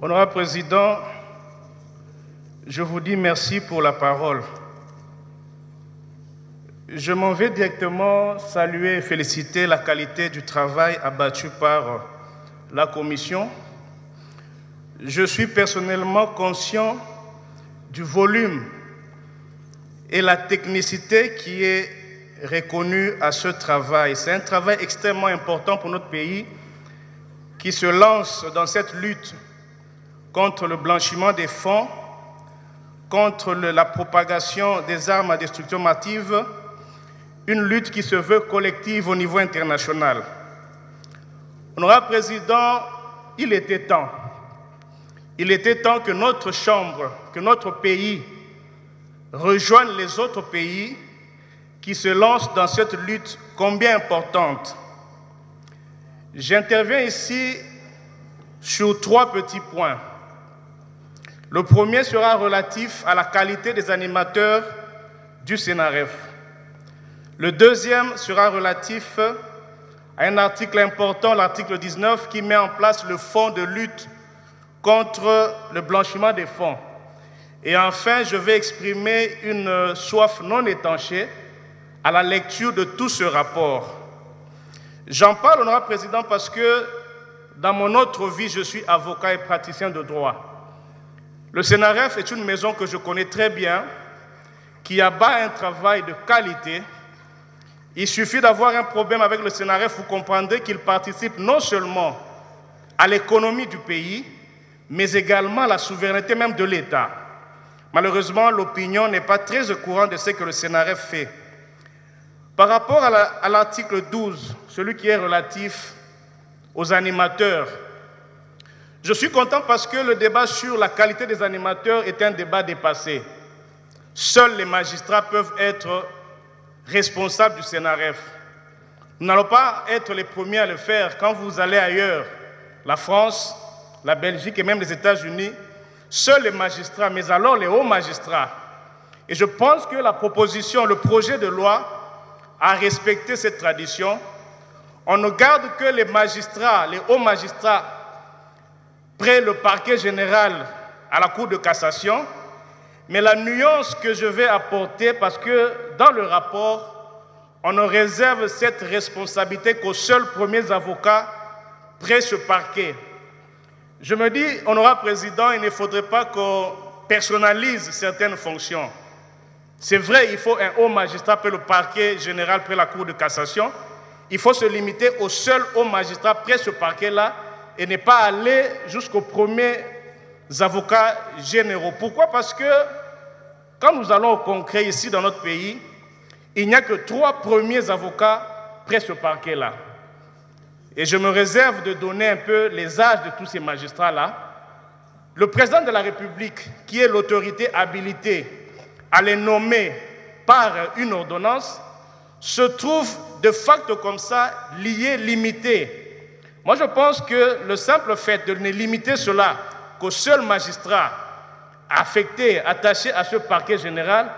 Honorable Président, je vous dis merci pour la parole. Je m'en vais directement saluer et féliciter la qualité du travail abattu par la Commission. Je suis personnellement conscient du volume et la technicité qui est reconnue à ce travail. C'est un travail extrêmement important pour notre pays qui se lance dans cette lutte contre le blanchiment des fonds, contre la propagation des armes à destruction massive, une lutte qui se veut collective au niveau international. Honorable Président, il était temps que notre Chambre, que notre pays rejoigne les autres pays qui se lancent dans cette lutte combien importante. J'interviens ici sur 3 petits points. Le premier sera relatif à la qualité des animateurs du CNRF. Le deuxième sera relatif à un article important, l'article 19, qui met en place le fonds de lutte contre le blanchiment des fonds. Et enfin, je vais exprimer une soif non étanchée à la lecture de tout ce rapport. J'en parle, Honorable Président, parce que dans mon autre vie, je suis avocat et praticien de droit. Le CNRF est une maison que je connais très bien, qui abat un travail de qualité. Il suffit d'avoir un problème avec le CNRF, vous comprendrez qu'il participe non seulement à l'économie du pays, mais également à la souveraineté même de l'État. Malheureusement, l'opinion n'est pas très au courant de ce que le CNRF fait. Par rapport à l'article 12, celui qui est relatif aux animateurs, je suis content parce que le débat sur la qualité des animateurs est un débat dépassé. Seuls les magistrats peuvent être responsables du CNRF. Nous n'allons pas être les premiers à le faire. Quand vous allez ailleurs, la France, la Belgique et même les États-Unis, seuls les magistrats, mais alors les hauts magistrats. Et je pense que la proposition, le projet de loi a respecté cette tradition. On ne garde que les magistrats, les hauts magistrats, près le parquet général à la Cour de cassation. Mais la nuance que je vais apporter, parce que dans le rapport, on ne réserve cette responsabilité qu'aux seuls premiers avocats près ce parquet. Je me dis, Honorable Président, il ne faudrait pas qu'on personnalise certaines fonctions. C'est vrai, il faut un haut magistrat près le parquet général près la Cour de cassation. Il faut se limiter aux seuls hauts magistrats près ce parquet-là et ne pas aller jusqu'aux premiers avocats généraux. Pourquoi? Parce que quand nous allons au concret ici dans notre pays, il n'y a que 3 premiers avocats près ce parquet-là. Et je me réserve de donner un peu les âges de tous ces magistrats-là. Le président de la République, qui est l'autorité habilitée à les nommer par une ordonnance, se trouve de facto comme ça lié, limité. Moi, je pense que le simple fait de ne limiter cela qu'aux seuls magistrats affectés, attachés à ce parquet général,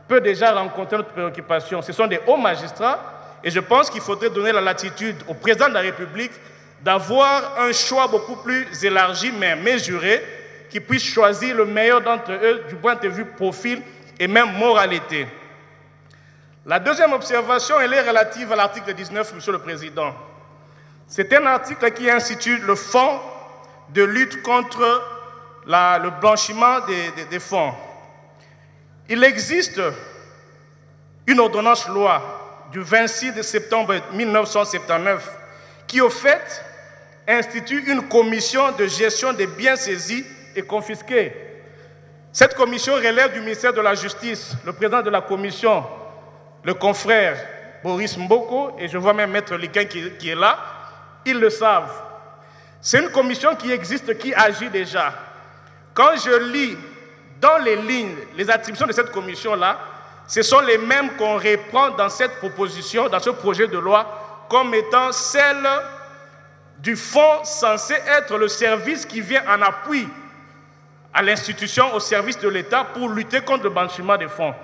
peut déjà rencontrer notre préoccupation. Ce sont des hauts magistrats et je pense qu'il faudrait donner la latitude au président de la République d'avoir un choix beaucoup plus élargi, mais mesuré, qui puisse choisir le meilleur d'entre eux du point de vue profil et même moralité. La deuxième observation, elle est relative à l'article 19, Monsieur le Président. C'est un article qui institue le fonds de lutte contre le blanchiment des fonds. Il existe une ordonnance-loi du 26 septembre 1979 qui, au fait, institue une commission de gestion des biens saisis et confisqués. Cette commission relève du ministère de la Justice. Le président de la commission, le confrère Boris Mboko, et je vois même Maître Liquin qui est là, ils le savent. C'est une commission qui existe, qui agit déjà. Quand je lis dans les lignes les attributions de cette commission-là, ce sont les mêmes qu'on reprend dans cette proposition, dans ce projet de loi, comme étant celles du fonds censé être le service qui vient en appui à l'institution, au service de l'État pour lutter contre le blanchiment des fonds.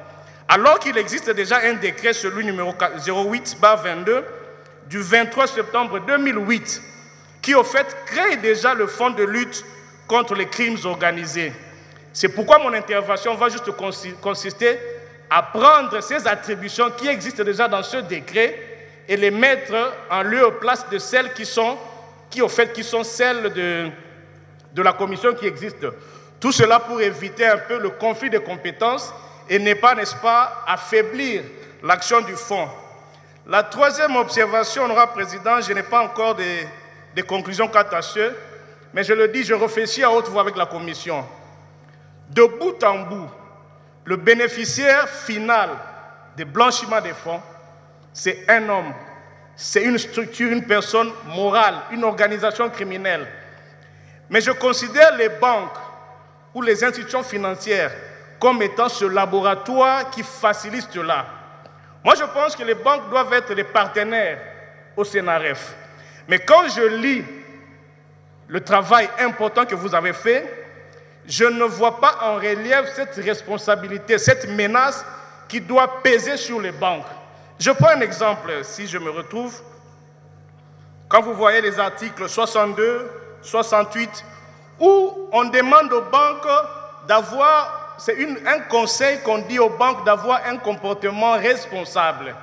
Alors qu'il existe déjà un décret, celui numéro 08/22, du 23 septembre 2008, qui au fait crée déjà le fonds de lutte contre les crimes organisés. C'est pourquoi mon intervention va juste consister à prendre ces attributions qui existent déjà dans ce décret et les mettre en lieu et place de celles qui sont celles de la commission qui existe. Tout cela pour éviter un peu le conflit de compétences et n'est pas, n'est-ce pas, affaiblir l'action du fonds. La troisième observation, honorable président, je n'ai pas encore des conclusions quant à ce, mais je le dis, je réfléchis à haute voix avec la commission. De bout en bout, le bénéficiaire final du blanchiment des fonds, c'est un homme, c'est une structure, une personne morale, une organisation criminelle. Mais je considère les banques ou les institutions financières comme étant ce laboratoire qui facilite cela. Moi, je pense que les banques doivent être des partenaires au CNRF. Mais quand je lis le travail important que vous avez fait, je ne vois pas en relief cette responsabilité, cette menace qui doit peser sur les banques. Je prends un exemple, si je me retrouve. Quand vous voyez les articles 62, 68, où on demande aux banques d'avoir, c'est un conseil qu'on dit aux banques d'avoir un comportement responsable.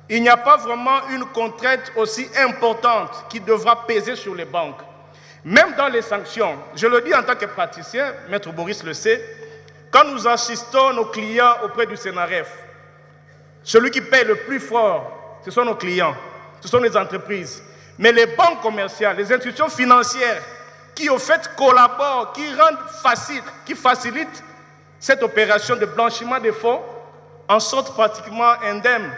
Il n'y a pas vraiment une contrainte aussi importante qui devra peser sur les banques. Même dans les sanctions, je le dis en tant que praticien, Maître Boris le sait, quand nous assistons nos clients auprès du CNRF, celui qui paye le plus fort, ce sont nos clients, ce sont les entreprises. Mais les banques commerciales, les institutions financières, qui au fait collaborent, qui rendent facile, qui facilitent cette opération de blanchiment des fonds, en sortent pratiquement indemnes.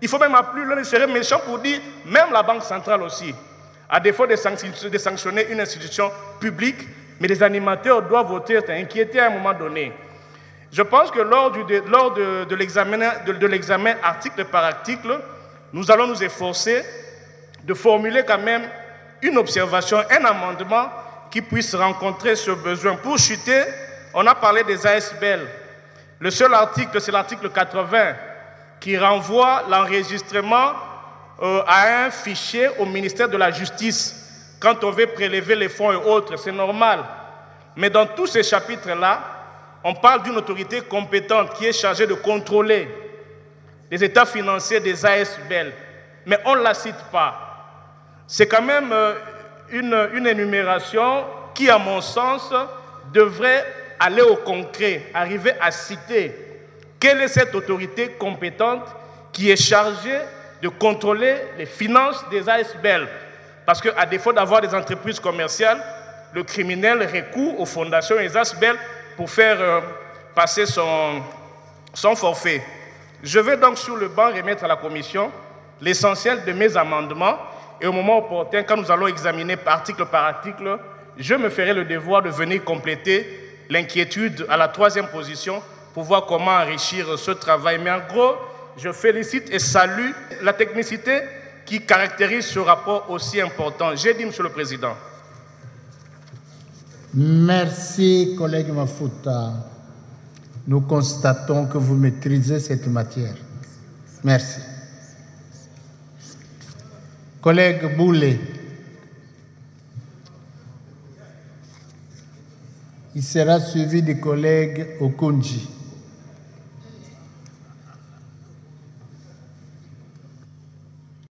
Il faut même plus l'un serait méchant pour dire, même la Banque centrale aussi, à défaut de sanctionner une institution publique, mais les animateurs doivent être inquiétés à un moment donné. Je pense que lors de l'examen article par article, nous allons nous efforcer de formuler quand même une observation, un amendement qui puisse rencontrer ce besoin. Pour chuter, on a parlé des ASBL. Le seul article, c'est l'article 80, qui renvoie l'enregistrement à un fichier au ministère de la Justice quand on veut prélever les fonds et autres, c'est normal. Mais dans tous ces chapitres-là, on parle d'une autorité compétente qui est chargée de contrôler les états financiers des ASBL, mais on ne la cite pas. C'est quand même une énumération qui, à mon sens, devrait aller au concret, arriver à citer quelle est cette autorité compétente qui est chargée de contrôler les finances des ASBL. Parce qu'à défaut d'avoir des entreprises commerciales, le criminel recourt aux fondations et aux ASBL pour faire passer son forfait. Je vais donc sur le banc remettre à la commission l'essentiel de mes amendements et au moment opportun, quand nous allons examiner article par article, je me ferai le devoir de venir compléter l'inquiétude à la troisième position pour voir comment enrichir ce travail. Mais en gros, je félicite et salue la technicité qui caractérise ce rapport aussi important. J'ai dit, Monsieur le Président. Merci, collègue Mafuta. Nous constatons que vous maîtrisez cette matière. Merci. Collègue Boulet. Il sera suivi du collègue Okunji.